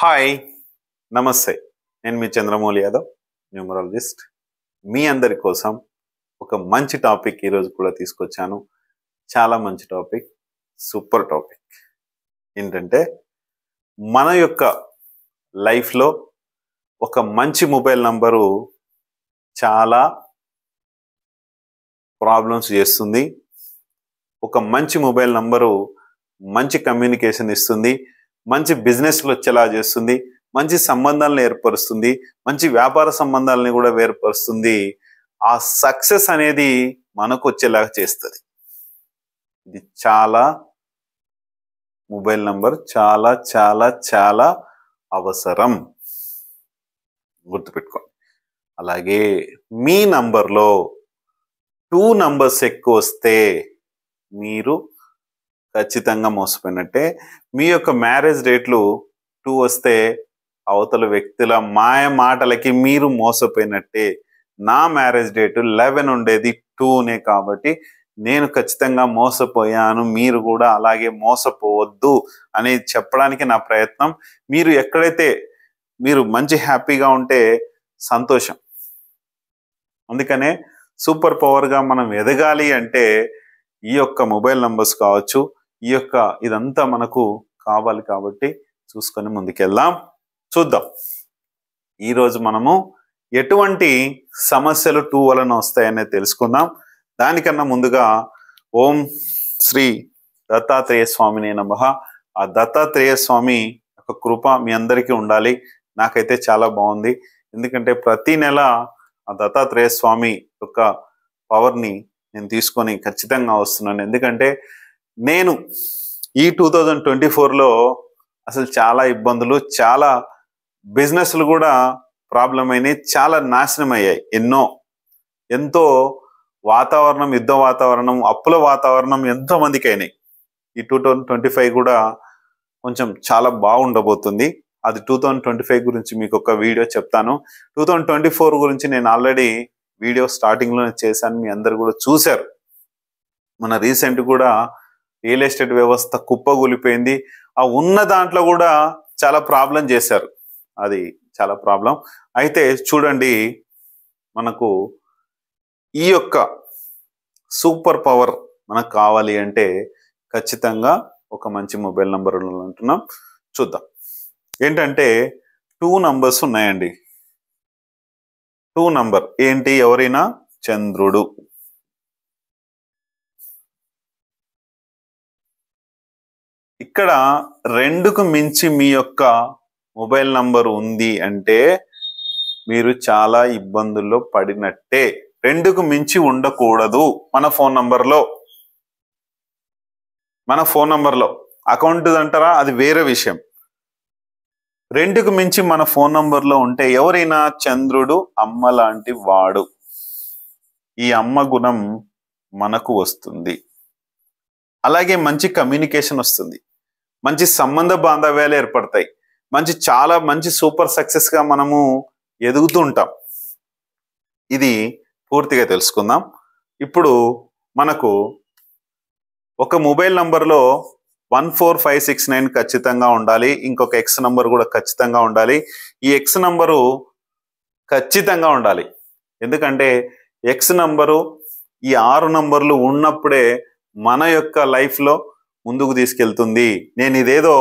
Hi, నమస్తే. నేను మీ Chandramouli Yadav, numerologist. మీ అందరి కోసం ఒక మంచి టాపిక్ ఈరోజు కూడా తీసుకొచ్చాను. చాలా మంచి టాపిక్, సూపర్ టాపిక్. ఏంటంటే మన యొక్క లైఫ్లో ఒక మంచి మొబైల్ నంబరు చాలా ప్రాబ్లమ్స్ చేస్తుంది. ఒక మంచి మొబైల్ నంబరు మంచి కమ్యూనికేషన్ ఇస్తుంది, మంచి బిజినెస్లు వచ్చేలా చేస్తుంది, మంచి సంబంధాలను ఏర్పరుస్తుంది, మంచి వ్యాపార సంబంధాలని కూడా ఏర్పరుస్తుంది. ఆ సక్సెస్ అనేది మనకు వచ్చేలాగా చేస్తుంది. ఇది చాలా మొబైల్ నంబర్ చాలా చాలా చాలా అవసరం, గుర్తుపెట్టుకోండి. అలాగే మీ నంబర్లో 2 నంబర్స్ ఎక్కువ వస్తే మీరు ఖచ్చితంగా మోసపోయినట్టే. మీ యొక్క మ్యారేజ్ డేట్లు 2 వస్తే అవతల వ్యక్తుల మాయ మాటలకి మీరు మోసపోయినట్టే. నా మ్యారేజ్ డేట్ 11 ఉండేది 2నే, కాబట్టి నేను ఖచ్చితంగా మోసపోయాను, మీరు కూడా అలాగే మోసపోవద్దు అనేది చెప్పడానికి నా ప్రయత్నం. మీరు ఎక్కడైతే మీరు మంచి హ్యాపీగా ఉంటే సంతోషం. అందుకనే సూపర్ పవర్గా మనం ఎదగాలి అంటే ఈ యొక్క మొబైల్ నంబర్స్ కావచ్చు, ఈ యొక్క ఇదంతా మనకు కావాలి. కాబట్టి చూసుకొని ముందుకెళ్దాం, చూద్దాం. ఈరోజు మనము ఎటువంటి సమస్యలు 2 వలన వస్తాయనేది తెలుసుకుందాం. దానికన్నా ముందుగా ఓం శ్రీ దత్తాత్రేయ స్వామిని నమః. ఆ దత్తాత్రేయ స్వామి యొక్క కృప మీ అందరికీ ఉండాలి. నాకైతే చాలా బాగుంది, ఎందుకంటే ప్రతి నెల ఆ దత్తాత్రేయ స్వామి యొక్క పవర్ని నేను తీసుకొని ఖచ్చితంగా వస్తున్నాను. ఎందుకంటే నేను ఈ 2024లో అసలు చాలా ఇబ్బందులు, చాలా బిజినెస్లు కూడా ప్రాబ్లం అయినాయి, చాలా నాశనం అయ్యాయి. ఎంతో వాతావరణం, యుద్ధ వాతావరణం, అప్పుల వాతావరణం ఎంతో మందికి అయినాయి. ఈ 2025 కూడా కొంచెం చాలా బాగుండబోతుంది. అది 2025 గురించి మీకు ఒక వీడియో చెప్తాను. 2024 గురించి నేను ఆల్రెడీ వీడియో స్టార్టింగ్లోనే చేశాను, మీ అందరు కూడా చూశారు. మన రీసెంట్ కూడా రియల్ ఎస్టేట్ వ్యవస్థ కుప్పగూలిపోయింది. ఆ ఉన్న దాంట్లో కూడా చాలా ప్రాబ్లం చేశారు, అది చాలా ప్రాబ్లం. అయితే చూడండి, మనకు ఈ యొక్క సూపర్ పవర్ మనకు కావాలి అంటే ఖచ్చితంగా ఒక మంచి మొబైల్ నంబర్ అంటున్నాం. చూద్దాం. ఏంటంటే 2 నంబర్స్ ఉన్నాయండి. 2 నంబర్ ఏంటి? ఎవరైనా చంద్రుడు. ఇక్కడ 2కు మించి మీ యొక్క మొబైల్ నంబర్ ఉంది అంటే మీరు చాలా ఇబ్బందుల్లో పడినట్టే. 2కు మించి ఉండకూడదు మన ఫోన్ నంబర్లో. అకౌంట్ అంటారా, అది వేరే విషయం. 2కు మించి మన ఫోన్ నంబర్లో ఉంటే ఎవరైనా చంద్రుడు అమ్మ లాంటి వాడు. ఈ అమ్మ గుణం మనకు వస్తుంది. అలాగే మంచి కమ్యూనికేషన్ వస్తుంది, మంచి సంబంధ బాంధవ్యాలు ఏర్పడతాయి, చాలా మంచి సూపర్ సక్సెస్గా మనము ఎదుగుతూ ఉంటాం. ఇది పూర్తిగా తెలుసుకుందాం. ఇప్పుడు మనకు ఒక మొబైల్ నంబర్లో 14569 ఖచ్చితంగా ఉండాలి. ఇంకొక ఎక్స్ నంబర్ కూడా ఖచ్చితంగా ఉండాలి. ఈ ఎక్స్ నంబరు ఖచ్చితంగా ఉండాలి. ఎందుకంటే ఎక్స్ నంబరు, ఈ 6 నంబర్లు ఉన్నప్పుడే మన యొక్క లైఫ్లో ముందుకు తీసుకెళ్తుంది. నేను ఇదేదో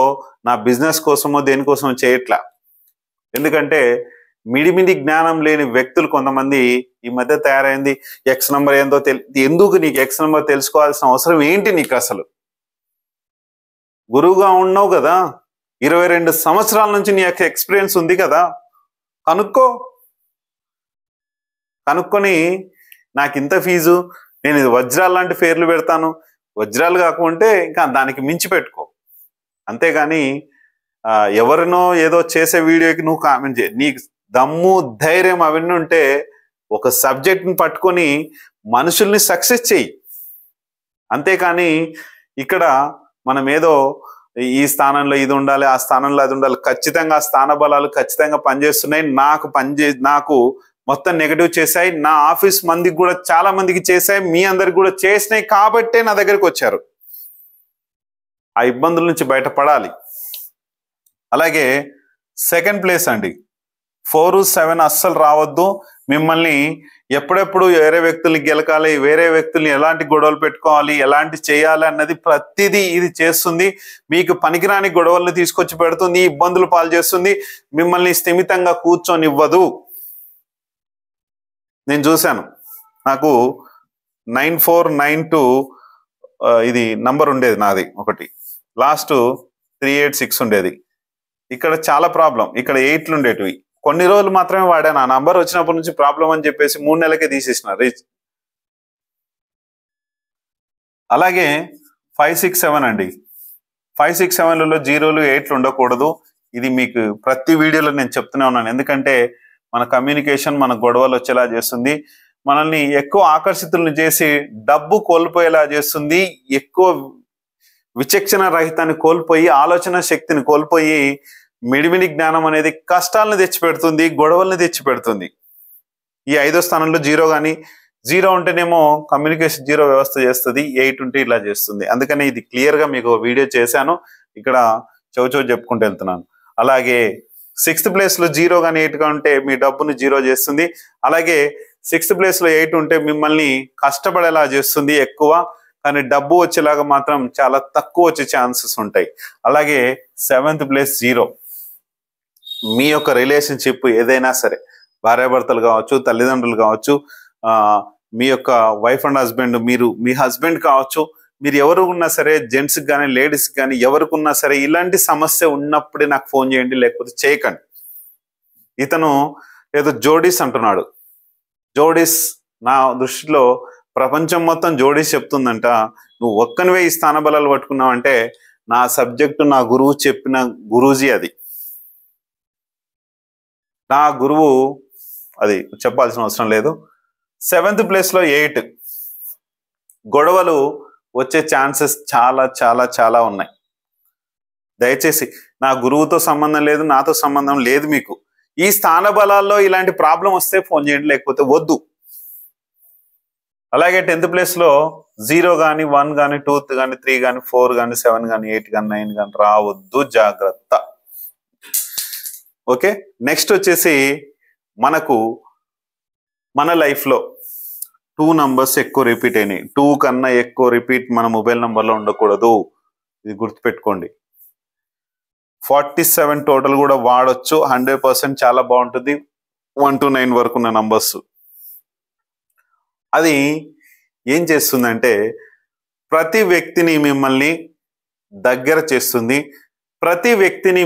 నా బిజినెస్ కోసమో దేనికోసమో చేయట్లా. ఎందుకంటే మిడిమిడి జ్ఞానం లేని వ్యక్తులు కొంతమంది ఈ మధ్య తయారైంది. ఎక్స్ నంబర్ ఏందో ఎందుకు నీకు ఎక్స్ నంబర్ తెలుసుకోవాల్సిన అవసరం ఏంటి నీకు? అసలు గురువుగా ఉన్నావు కదా, 22 సంవత్సరాల నుంచి నీ యొక్క ఎక్స్పీరియన్స్ ఉంది కదా, కనుక్కొని నాకు ఇంత ఫీజు, నేను ఇది వజ్రాలు లాంటి పేర్లు పెడతాను, వజ్రాలు కాకుంటే ఇంకా దానికి మించి పెట్టుకో. అంతేగాని ఎవరినో ఏదో చేసే వీడియోకి నువ్వు కామెంట్ చేయి. నీకు దమ్ము, ధైర్యం అవన్నీ ఉంటే ఒక సబ్జెక్ట్ని పట్టుకొని మనుషుల్ని సక్సెస్ చెయ్యి. అంతేకాని ఇక్కడ మనం ఏదో ఈ స్థానంలో ఇది ఉండాలి, ఆ స్థానంలో అది ఉండాలి. ఖచ్చితంగా స్థాన బలాలు ఖచ్చితంగా పనిచేస్తున్నాయి. నాకు మొత్తం నెగటివ్ చేశాయి. నా ఆఫీస్ మందికి కూడా చాలా మందికి చేశాయి, మీ అందరికి కూడా చేసినాయి. కాబట్టే నా దగ్గరికి వచ్చారు. ఆ ఇబ్బందుల నుంచి బయటపడాలి. అలాగే సెకండ్ ప్లేస్ అండి. 4, 7 అస్సలు రావద్దు. మిమ్మల్ని ఎప్పుడెప్పుడు వేరే వ్యక్తుల్ని గెలకాలి, వేరే వ్యక్తుల్ని ఎలాంటి గొడవలు పెట్టుకోవాలి, ఎలాంటి చేయాలి అన్నది ప్రతిదీ ఇది చేస్తుంది. మీకు పనికిరాని గొడవల్ని తీసుకొచ్చి పెడుతుంది, ఇబ్బందులు పాలు చేస్తుంది, మిమ్మల్ని స్థిమితంగా కూర్చొనివ్వదు. నేను చూశాను, నాకు 9492 ఇది నంబర్ ఉండేది నాది ఒకటి, లాస్ట్ 386 ఉండేది. ఇక్కడ చాలా ప్రాబ్లం, ఇక్కడ 8లు ఉండేటివి. కొన్ని రోజులు మాత్రమే వాడాను. ఆ నంబర్ వచ్చినప్పటి నుంచి ప్రాబ్లం అని చెప్పేసి 3 నెలలకే తీసేసిన రీచ్. అలాగే 567 అండి. 567లలో 0లు 8లు ఉండకూడదు. ఇది మీకు ప్రతి వీడియోలో నేను చెప్తూనే ఉన్నాను. ఎందుకంటే మన కమ్యూనికేషన్ మన గొడవలు వచ్చేలా చేస్తుంది, మనల్ని ఎక్కువ ఆకర్షితులను చేసి డబ్బు కోల్పోయేలా చేస్తుంది, ఎక్కువ విచక్షణ రహితాన్ని కోల్పోయి ఆలోచన శక్తిని కోల్పోయి మిడిమిడి జ్ఞానం అనేది కష్టాలను తెచ్చిపెడుతుంది, గొడవల్ని తెచ్చిపెడుతుంది. ఈ 5వ స్థానంలో 0 కానీ, 0 ఉంటేనేమో కమ్యూనికేషన్ 0 వ్యవస్థ చేస్తుంది, 8 ఉంటే ఇలా చేస్తుంది. అందుకని ఇది క్లియర్గా మీకు వీడియో చేశాను, ఇక్కడ చౌచౌ చెప్పుకుంటూ వెళ్తున్నాను. అలాగే 6th ప్లేస్లో 0 కానీ 8 గా ఉంటే మీ డబ్బుని 0 చేస్తుంది. అలాగే 6th ప్లేస్లో 8 ఉంటే మిమ్మల్ని కష్టపడేలా చేస్తుంది ఎక్కువ, కానీ డబ్బు వచ్చేలాగా మాత్రం చాలా తక్కువ వచ్చే ఛాన్సెస్ ఉంటాయి. అలాగే 7th ప్లేస్ 0. మీ యొక్క రిలేషన్షిప్ ఏదైనా సరే, భార్యాభర్తలు కావచ్చు, తల్లిదండ్రులు కావచ్చు, మీ యొక్క వైఫ్ అండ్ హస్బెండ్, మీరు మీ హస్బెండ్ కావచ్చు, మీరు ఎవరు ఉన్నా సరే, జెంట్స్కి కానీ లేడీస్కి కానీ ఎవరికి ఉన్నా సరే, ఇలాంటి సమస్య ఉన్నప్పుడే నాకు ఫోన్ చేయండి, లేకపోతే చేయకండి. ఇతను ఏదో జోడీస్ అంటున్నాడు. జోడీస్ నా దృష్టిలో ప్రపంచం మొత్తం జోడీస్ చెప్తుందంట. నువ్వు ఒక్కనివే ఈ స్థాన బలాలు పట్టుకున్నావు అంటే నా సబ్జెక్టు నా గురువు చెప్పిన గురూజీ అది. నా గురువు, అది చెప్పాల్సిన అవసరం లేదు. 7th ప్లేస్లో 8. గొడవలు వచ్చే ఛాన్సెస్ చాలా చాలా చాలా ఉన్నాయి. దయచేసి, నా గురువుతో సంబంధం లేదు, నాతో సంబంధం లేదు, మీకు ఈ స్థాన బలాల్లో ఇలాంటి ప్రాబ్లం వస్తే ఫోన్ చేయండి, లేకపోతే వద్దు. అలాగే 10th ప్లేస్లో 0 కానీ, 1 కానీ, 2 కానీ, 3 కానీ, 4 కానీ, 7 కానీ, 8 కానీ, 9 కానీ రావద్దు, జాగ్రత్త. ఓకే, నెక్స్ట్ వచ్చేసి మనకు మన లైఫ్లో 2 నంబర్స్ ఎక్కువ రిపీట్ అయినాయి. 2 కన్నా ఎక్కువ రిపీట్ మన మొబైల్ నంబర్లో ఉండకూడదు, ఇది గుర్తుపెట్టుకోండి. 47 టోటల్ కూడా వాడొచ్చు, 100% చాలా బాగుంటుంది. 1 to 9 వరకు ఉన్న నంబర్స్. అది ఏం చేస్తుందంటే ప్రతి వ్యక్తిని మిమ్మల్ని దగ్గర చేస్తుంది. ప్రతి వ్యక్తిని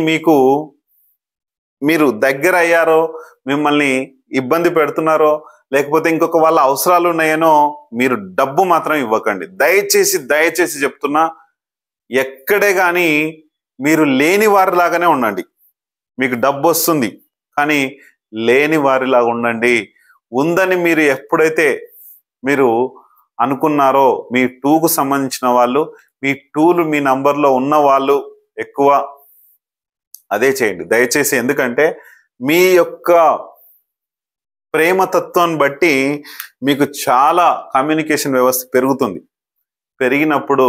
మీరు దగ్గర అయ్యారో, మిమ్మల్ని ఇబ్బంది పెడుతున్నారో, లేకపోతే ఇంకొక వాళ్ళ అవసరాలు ఉన్నాయనో మీరు డబ్బు మాత్రం ఇవ్వకండి. దయచేసి దయచేసి చెప్తున్నా, ఎక్కడే కానీ మీరు లేని వారిలాగానే ఉండండి. మీకు డబ్బు వస్తుంది కానీ లేని వారిలాగా ఉండండి. ఉందని మీరు ఎప్పుడైతే మీరు అనుకున్నారో, మీ 2కు సంబంధించిన వాళ్ళు, మీ 2లు మీ నంబర్లో ఉన్న వాళ్ళు ఎక్కువ అదే చేయండి దయచేసి. ఎందుకంటే మీ యొక్క ప్రేమతత్వాన్ని బట్టి మీకు చాలా కమ్యూనికేషన్ వ్యవస్థ పెరుగుతుంది. పెరిగినప్పుడు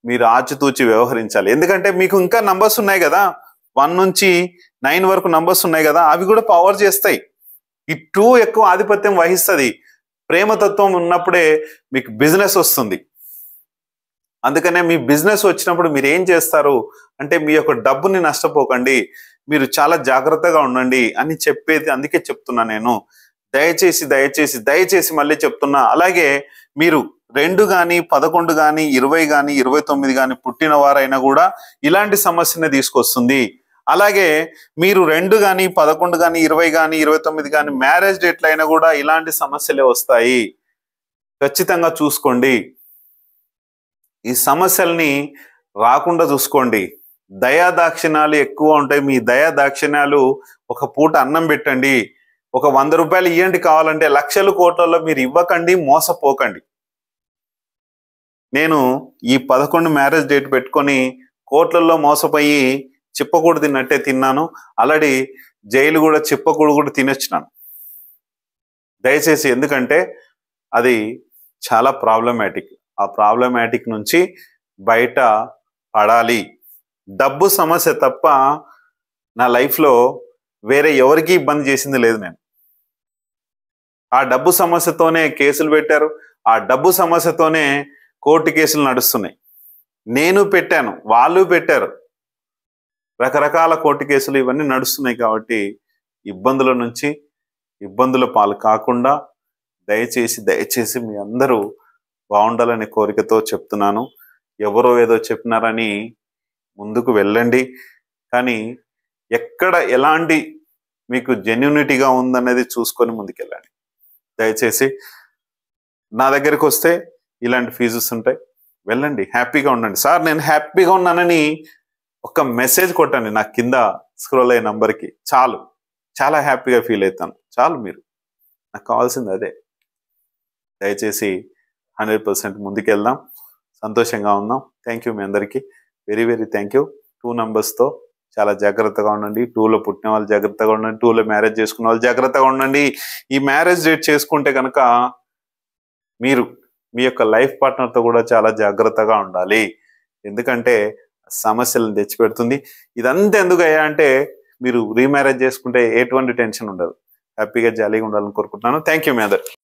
మీరు ఆచితూచి వ్యవహరించాలి. ఎందుకంటే మీకు ఇంకా నంబర్స్ ఉన్నాయి కదా, 1 నుంచి 9 వరకు నంబర్స్ ఉన్నాయి కదా, అవి కూడా పవర్ చేస్తాయి. ఈ 2 ఎక్కువ ఆధిపత్యం వహిస్తుంది. ప్రేమతత్వం ఉన్నప్పుడే మీకు బిజినెస్ వస్తుంది. అందుకనే మీ బిజినెస్ వచ్చినప్పుడు మీరు ఏం చేస్తారు అంటే, మీ యొక్క డబ్బుని నష్టపోకండి, మీరు చాలా జాగ్రత్తగా ఉండండి అని చెప్పేది. అందుకే చెప్తున్నా నేను, దయచేసి దయచేసి దయచేసి మళ్ళీ చెప్తున్నా. అలాగే మీరు 2 కానీ, 11 కానీ, 20 కానీ, 29 కానీ పుట్టిన వారైనా కూడా ఇలాంటి సమస్యనే తీసుకొస్తుంది. అలాగే మీరు 2 కానీ, 11 కానీ, 20 కానీ, 29 కానీ మ్యారేజ్ డేట్లు అయినా కూడా ఇలాంటి సమస్యలే వస్తాయి. ఖచ్చితంగా చూసుకోండి, ఈ సమస్యల్ని రాకుండా చూసుకోండి. దయాదాక్షిణ్యాలు ఎక్కువ ఉంటాయి. మీ దయాదాక్షిణ్యాలు, ఒక పూట అన్నం పెట్టండి, ఒక 100 రూపాయలు ఇవ్వండి, కావాలంటే లక్షల కోట్లలో మీరు ఇవ్వకండి, మోసపోకండి. నేను ఈ 11 మ్యారేజ్ డేట్ పెట్టుకొని కోట్లలో మోసపోయి చిప్పకూడు తిన్నట్టే తిన్నాను. ఆల్రెడీ జైలు కూడా చిప్పకూడు కూడా తినొచ్చినాను. దయచేసి, ఎందుకంటే అది చాలా ప్రాబ్లమాటిక్. ఆ ప్రాబ్లమాటిక్ నుంచి బయట పడాలి. డబ్బు సమస్య తప్ప నా లైఫ్లో వేరే ఎవరికి ఇబ్బంది చేసింది లేదు. నేను ఆ డబ్బు సమస్యతోనే కేసులు పెట్టారు, ఆ డబ్బు సమస్యతోనే కోర్టు కేసులు నడుస్తున్నాయి. నేను పెట్టాను, వాళ్ళు పెట్టారు, రకరకాల కోర్టు కేసులు ఇవన్నీ నడుస్తున్నాయి. కాబట్టి ఇబ్బందుల నుంచి ఇబ్బందుల పాలు కాకుండా దయచేసి దయచేసి మీ అందరూ బాగుండాలనే కోరికతో చెప్తున్నాను. ఎవరో ఏదో చెప్పినారని ముందుకు వెళ్ళండి, కానీ ఎక్కడ ఎలాంటి మీకు జెన్యూనిటీగా ఉందనేది చూసుకొని ముందుకెళ్ళండి. దయచేసి నా దగ్గరికి వస్తే ఇలాంటి ఫీజెస్ ఉంటాయి, వెళ్ళండి, హ్యాపీగా ఉండండి. సార్ నేను హ్యాపీగా ఉన్నానని ఒక మెసేజ్ కొట్టండి నా కింద స్క్రోల్ అయ్యే నంబర్కి, చాలు, చాలా హ్యాపీగా ఫీల్ అవుతాను, చాలు. మీరు నాకు కావాల్సింది అదే. దయచేసి 100% ముందుకెళ్దాం, సంతోషంగా ఉందాం. థ్యాంక్ యూ మీ అందరికీ, very very thank you. 2 numbers చాలా జాగ్రత్తగా ఉండండి. 2లో పుట్టిన వాళ్ళు జాగ్రత్తగా ఉండండి, 2లో మ్యారేజ్ చేసుకున్న వాళ్ళు జాగ్రత్తగా ఉండండి. ఈ మ్యారేజ్ డేట్ చేసుకుంటే కనుక మీరు మీ యొక్క లైఫ్ పార్ట్నర్తో కూడా చాలా జాగ్రత్తగా ఉండాలి, ఎందుకంటే సమస్యలను తెచ్చిపెడుతుంది. ఇదంతా ఎందుకు అయ్యా అంటే మీరు రీమ్యారేజ్ చేసుకుంటే ఎటువంటి టెన్షన్ ఉండదు, హ్యాపీగా జాలీగా ఉండాలని కోరుకుంటున్నాను. థ్యాంక్ యూ మీ అందరు.